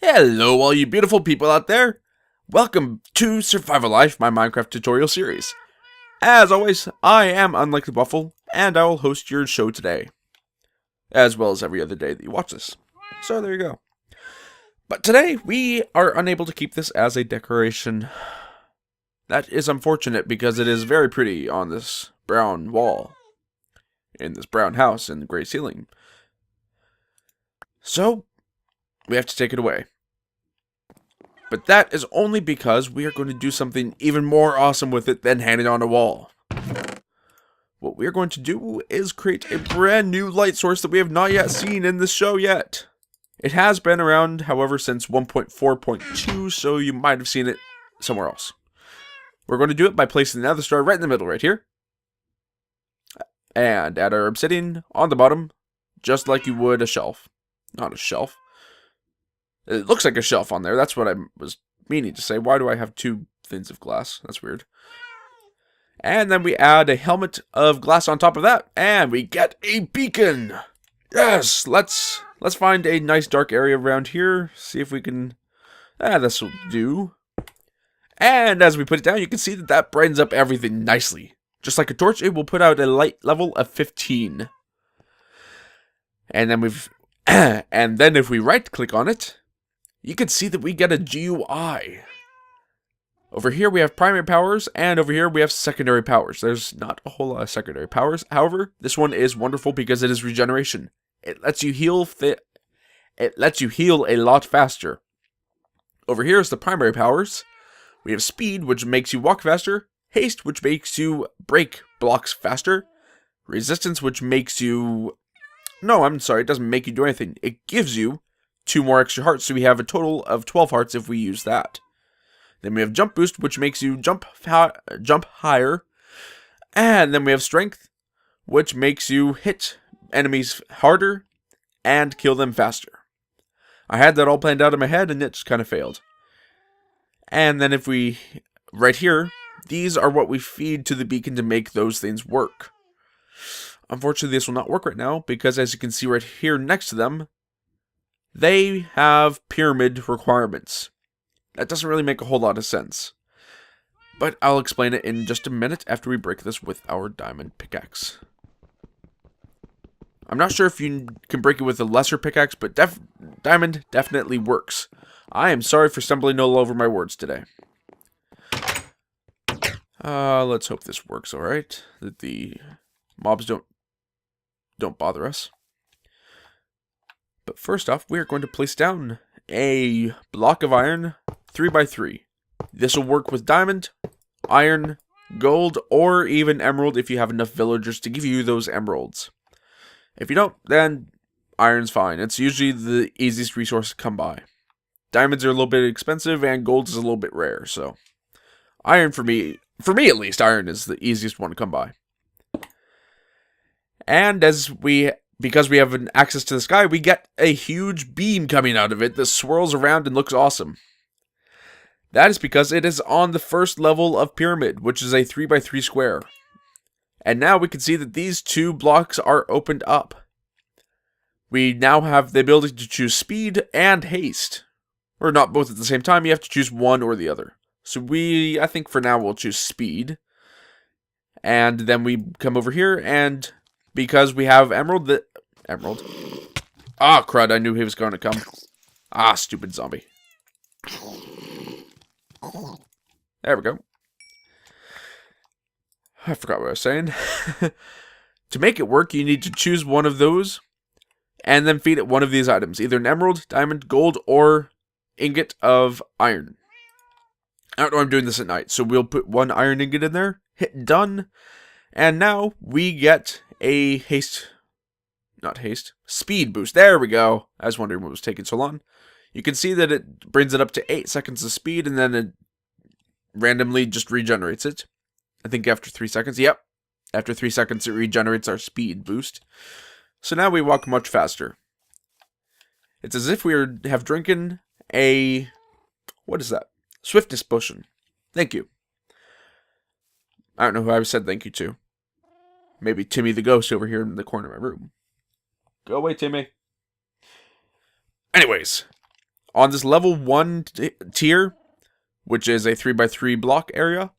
Hello all you beautiful people out there! Welcome to Survival Life, my Minecraft tutorial series. As always, I am Unlikely Waffle, and I will host your show today. As well as every other day that you watch this. So there you go. But today, we are unable to keep this as a decoration. That is unfortunate because it is very pretty on this brown wall. In this brown house and the gray ceiling. So, we have to take it away. But that is only because we are going to do something even more awesome with it than hang it on a wall. What we are going to do is create a brand new light source that we have not yet seen in this show yet. It has been around, however, since 1.4.2, so you might have seen it somewhere else. We're going to do it by placing the nether star right in the middle, right here. And add our obsidian on the bottom, just like you would a shelf. Not a shelf. It looks like a shelf on there. That's what I was meaning to say. Why do I have two things of glass? That's weird. And then we add a helmet of glass on top of that. And we get a beacon. Yes! Let's find a nice dark area around here. See if we can... this will do. And as we put it down, you can see that brightens up everything nicely. Just like a torch, it will put out a light level of 15. And then and then if we right click on it, you can see that we get a GUI. Over here we have primary powers, and over here we have secondary powers. There's not a whole lot of secondary powers. However, this one is wonderful because it is regeneration. It lets you heal a lot faster. Over here is the primary powers. We have speed, which makes you walk faster. Haste, which makes you break blocks faster. Resistance, which makes you... No, I'm sorry, it doesn't make you do anything. It gives you 2 more extra hearts, so we have a total of 12 hearts if we use that. Then we have jump boost, which makes you jump higher. And then we have strength, which makes you hit enemies harder and kill them faster. I had that all planned out in my head, and it just kind of failed. And then if we... Right here... These are what we feed to the beacon to make those things work. Unfortunately, this will not work right now, because as you can see right here next to them, they have pyramid requirements. That doesn't really make a whole lot of sense. But I'll explain it in just a minute after we break this with our diamond pickaxe. I'm not sure if you can break it with a lesser pickaxe, but diamond definitely works. I am sorry for stumbling all over my words today. Let's hope this works alright. That the mobs don't bother us. But first off, we are going to place down a block of iron 3x3. This will work with diamond, iron, gold, or even emerald if you have enough villagers to give you those emeralds. If you don't, then iron's fine. It's usually the easiest resource to come by. Diamonds are a little bit expensive, and gold is a little bit rare, so... Iron for me at least, iron is the easiest one to come by. And because we have an access to the sky, we get a huge beam coming out of it that swirls around and looks awesome. That is because it is on the first level of pyramid, which is a 3x3 square. And now we can see that these 2 blocks are opened up. We now have the ability to choose speed and haste. Or not both at the same time, you have to choose one or the other. So I think for now we'll choose speed. And then we come over here, and because we have emerald... Ah, crud, I knew he was going to come. Ah, stupid zombie. There we go. I forgot what I was saying. To make it work, you need to choose one of those, and then feed it one of these items. Either an emerald, diamond, gold, or ingot of iron. I don't know, I'm doing this at night, so we'll put 1 iron ingot in there, hit done, and now we get a speed boost. There we go. I was wondering what was taking so long. You can see that it brings it up to 8 seconds of speed, and then it randomly just regenerates it. I think after 3 seconds, yep. After 3 seconds, it regenerates our speed boost. So now we walk much faster. It's as if we have drinking a... What is that? Swiftness potion. Thank you. I don't know who I said thank you to. Maybe Timmy the ghost over here in the corner of my room. Go away, Timmy. Anyways, on this level 1 tier, which is a 3x3 block area,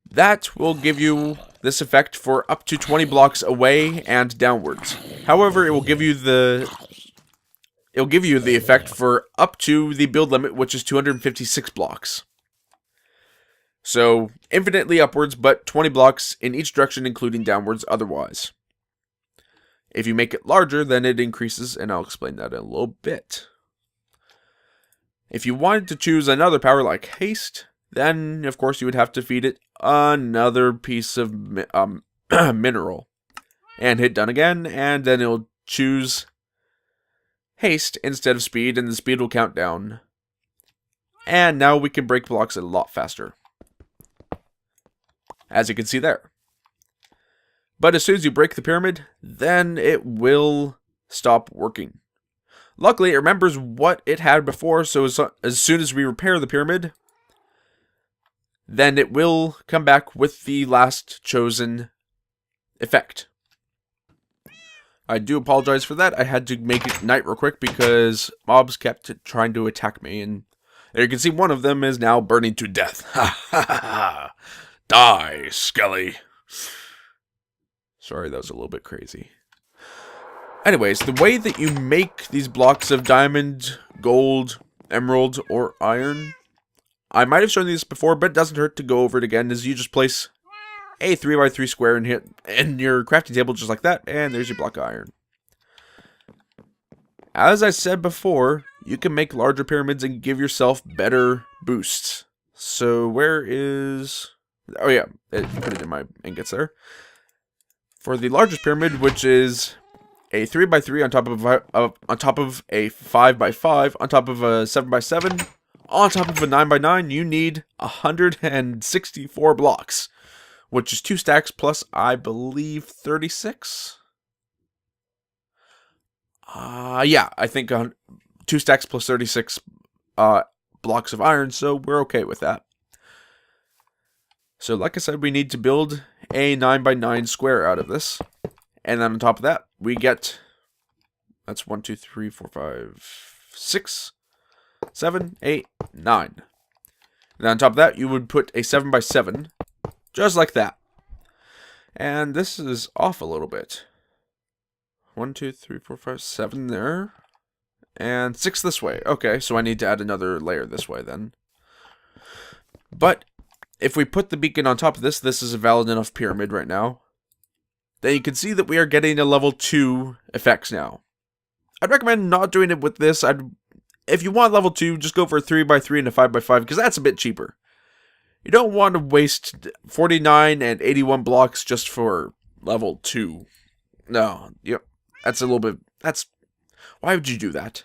that will give you this effect for up to 20 blocks away and downwards. However, it will give you the effect for up to the build limit, which is 256 blocks. So, infinitely upwards, but 20 blocks in each direction, including downwards otherwise. If you make it larger, then it increases, and I'll explain that in a little bit. If you wanted to choose another power like haste, then, of course, you would have to feed it another piece of mineral. And hit done again, and then it'll choose haste instead of speed, and the speed will count down. And now we can break blocks a lot faster, as you can see there. But as soon as you break the pyramid, then it will stop working. Luckily, it remembers what it had before, so as soon as we repair the pyramid, then it will come back with the last chosen effect. I do apologize for that. I had to make it night real quick because mobs kept trying to attack me, and there you can see one of them is now burning to death. Ha ha ha! Die, Skelly! Sorry, that was a little bit crazy. Anyways, the way that you make these blocks of diamond, gold, emerald, or iron, I might have shown you this before, but it doesn't hurt to go over it again, is you just place a 3x3 square in your crafting table just like that, and there's your block of iron. As I said before, you can make larger pyramids and give yourself better boosts. So where is... Oh yeah, put it in my ingots there. For the largest pyramid, which is a 3x3 on top of a 5x5, on top of a 7x7, on top of a 9x9, you need 164 blocks, which is 2 stacks plus, I believe, 36? Yeah, I think 2 stacks plus 36 blocks of iron, so we're okay with that. So, like I said, we need to build a 9x9 square out of this. And then on top of that, we get... That's 1, 2, 3, 4, 5, 6, 7, 8, 9. And then on top of that, you would put a 7x7. Just like that. And this is off a little bit. 1, 2, 3, 4, 5, 7 there. And 6 this way. Okay, so I need to add another layer this way then. But if we put the beacon on top of this, this is a valid enough pyramid right now. Then you can see that we are getting a level 2 effects now. I'd recommend not doing it with this. If you want level 2, just go for a 3x3 and a 5x5, because that's a bit cheaper. You don't want to waste 49 and 81 blocks just for level 2. No, yep, that's a little bit, why would you do that?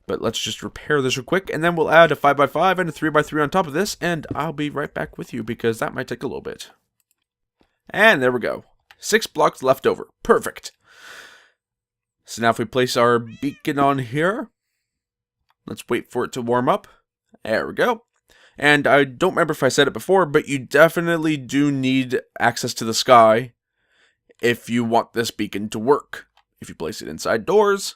But let's just repair this real quick, and then we'll add a 5x5 and a 3x3 on top of this, and I'll be right back with you, because that might take a little bit. And there we go. 6 blocks left over. Perfect. So now if we place our beacon on here, let's wait for it to warm up. There we go. And I don't remember if I said it before, but you definitely do need access to the sky if you want this beacon to work. If you place it inside doors,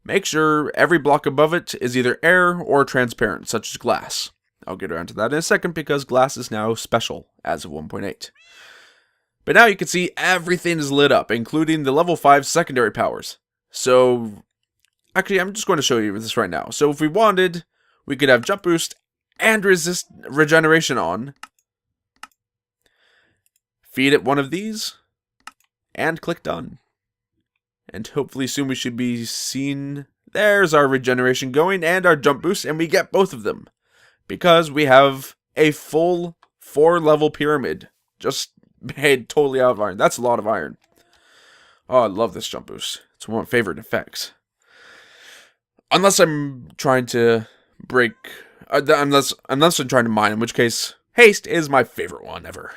make sure every block above it is either air or transparent, such as glass. I'll get around to that in a second because glass is now special as of 1.8. But now you can see everything is lit up, including the level 5 secondary powers. So, actually, I'm just going to show you this right now. So if we wanted, we could have jump boost and resist regeneration on. Feed it one of these, and click done. And hopefully soon we should be seen. There's our regeneration going and our jump boost, and we get both of them. Because we have a full 4-level pyramid. Just made totally out of iron. That's a lot of iron. Oh, I love this jump boost. It's one of my favorite effects. Unless I'm trying to break... unless I'm trying to mine, in which case, haste is my favorite one ever.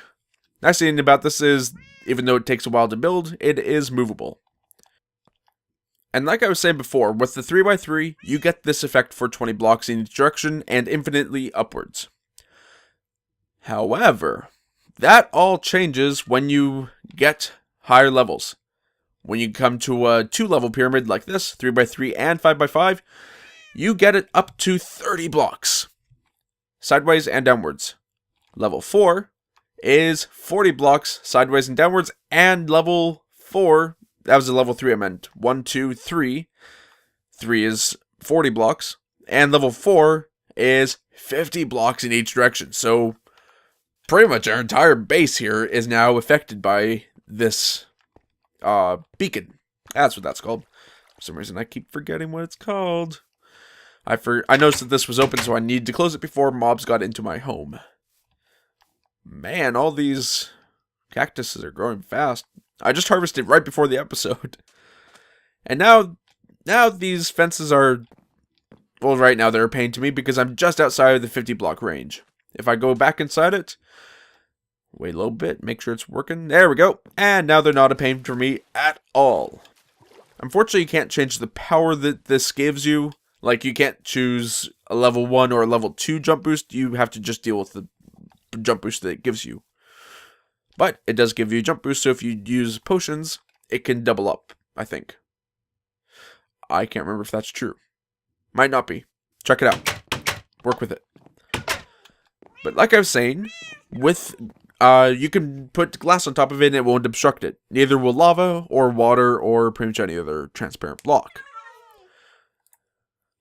Nice thing about this is, even though it takes a while to build, it is movable. And like I was saying before, with the 3x3, you get this effect for 20 blocks in each direction and infinitely upwards. However, that all changes when you get higher levels. When you come to a 2-level pyramid like this, 3x3 and 5x5, you get it up to 30 blocks, sideways and downwards. Level 4 is 40 blocks, sideways and downwards, and level 4, that was the level 3 I meant, 1, 2, 3, 3 is 40 blocks, and level 4 is 50 blocks in each direction. So pretty much our entire base here is now affected by this beacon. That's what that's called. For some reason I keep forgetting what it's called. I noticed that this was open, so I needed to close it before mobs got into my home. Man, all these cactuses are growing fast. I just harvested right before the episode. And now these fences are, well, right now they're a pain to me because I'm just outside of the 50 block range. If I go back inside it, wait a little bit, make sure it's working. There we go. And now they're not a pain for me at all. Unfortunately, you can't change the power that this gives you. Like, you can't choose a level 1 or a level 2 jump boost. You have to just deal with the jump boost that it gives you. But it does give you a jump boost, so if you use potions, it can double up, I think. I can't remember if that's true. Might not be. Check it out. Work with it. But like I was saying, with you can put glass on top of it and it won't obstruct it. Neither will lava or water or pretty much any other transparent block.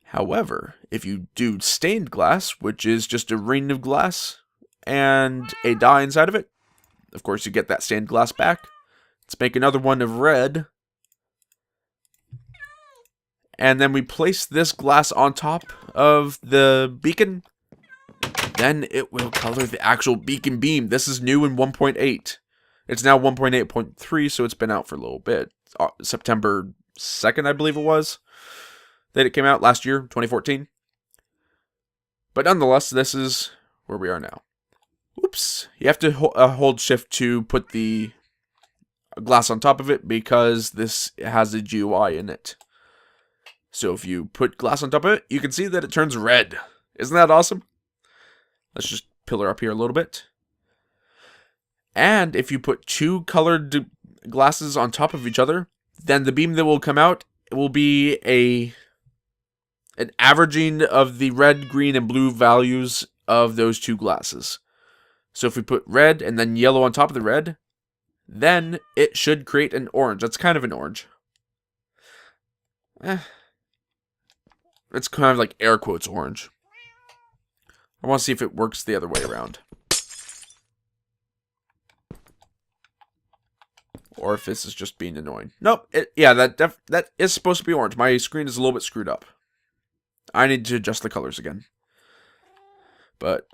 However, if you do stained glass, which is just a ring of glass and a dye inside of it, of course you get that stained glass back. Let's make another one of red. And then we place this glass on top of the beacon. Then it will color the actual beacon beam. This is new in 1.8. It's now 1.8.3, so it's been out for a little bit. September 2nd, I believe it was, that it came out last year, 2014. But nonetheless, this is where we are now. Oops. You have to hold shift to put the glass on top of it because this has a GUI in it. So if you put glass on top of it, you can see that it turns red. Isn't that awesome? Let's just pillar up here a little bit. And if you put two colored glasses on top of each other, then the beam that will come out will be an averaging of the red, green, and blue values of those two glasses. So if we put red and then yellow on top of the red, then it should create an orange. That's kind of an orange. It's kind of like air quotes orange. I want to see if it works the other way around. Or if this is just being annoying. Nope. Yeah, that is supposed to be orange. My screen is a little bit screwed up. I need to adjust the colors again. But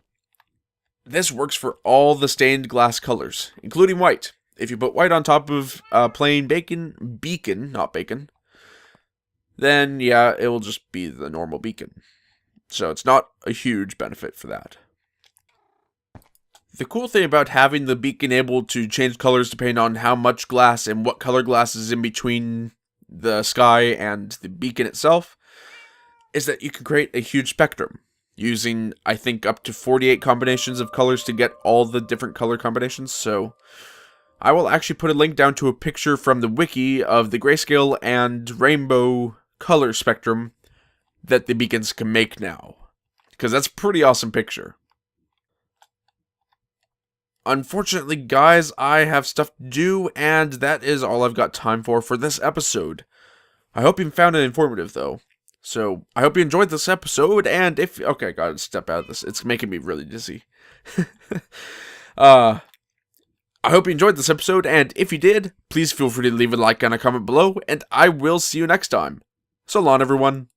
this works for all the stained glass colors, including white. If you put white on top of plain beacon, not bacon, then yeah, it will just be the normal beacon. So it's not a huge benefit for that. The cool thing about having the beacon able to change colors depending on how much glass and what color glass is in between the sky and the beacon itself is that you can create a huge spectrum using, I think, up to 48 combinations of colors to get all the different color combinations. So I will actually put a link down to a picture from the wiki of the grayscale and rainbow color spectrum that the beacons can make now, because that's a pretty awesome picture. Unfortunately, guys, I have stuff to do, and that is all I've got time for this episode. I hope you found it informative, though. So, I hope you enjoyed this episode, and if... Okay, I gotta step out of this. It's making me really dizzy. I hope you enjoyed this episode, and if you did, please feel free to leave a like and a comment below, and I will see you next time. So long, everyone.